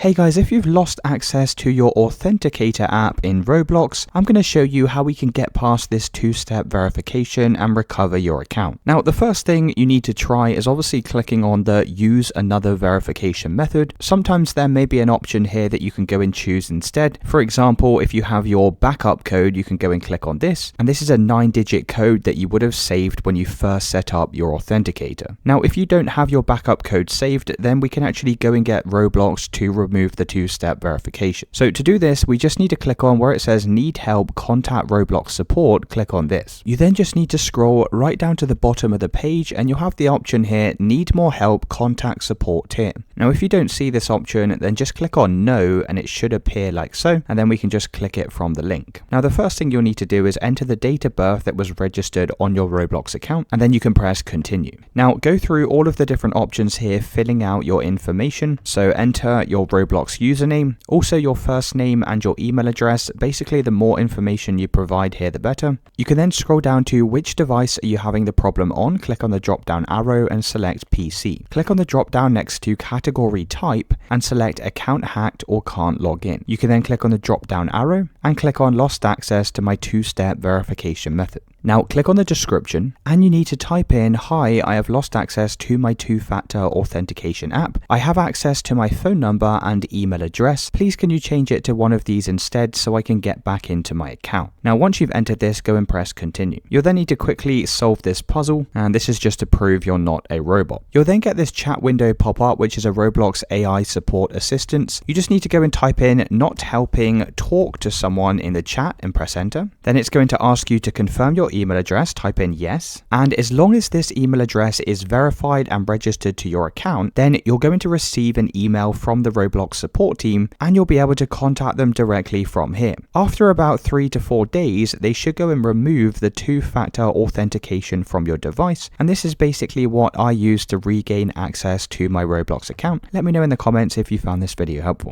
Hey guys, if you've lost access to your Authenticator app in Roblox, I'm going to show you how we can get past this two-step verification and recover your account. Now, the first thing you need to try is obviously clicking on the use another verification method. Sometimes there may be an option here that you can go and choose instead. For example, if you have your backup code, you can go and click on this. And this is a 9-digit code that you would have saved when you first set up your Authenticator. Now, if you don't have your backup code saved, then we can actually go and get Roblox to remove the two-step verification. So to do this, we just need to click on where it says need help, contact Roblox support. Click on this. You then just need to scroll right down to the bottom of the page and you'll have the option here, need more help, contact support here. Now, if you don't see this option, then just click on no and it should appear like so, and then we can just click it from the link. Now, the first thing you'll need to do is enter the date of birth that was registered on your Roblox account, and then you can press continue. Now, go through all of the different options here, filling out your information. So enter your Roblox username, also your first name and your email address. Basically, the more information you provide here, the better. You can then scroll down to which device are you having the problem on. Click on the drop down arrow and select PC. Click on the drop down next to category type and select account hacked or can't log in. You can then click on the drop down arrow and click on lost access to my two-step verification method. Now click on the description and you need to type in, hi, I have lost access to my two-factor authentication app. I have access to my phone number and email address. Please can you change it to one of these instead so I can get back into my account. Now once you've entered this, go and press continue. You'll then need to quickly solve this puzzle, and this is just to prove you're not a robot. You'll then get this chat window pop up, which is a Roblox AI support assistance. You just need to go and type in not helping, talk to someone in the chat and press enter. Then it's going to ask you to confirm your email address, type in yes, and as long as this email address is verified and registered to your account, then you're going to receive an email from the Roblox support team and you'll be able to contact them directly from here. After about 3 to 4 days, they should go and remove the two-factor authentication from your device, and this is basically what I use to regain access to my Roblox account. Let me know in the comments if you found this video helpful.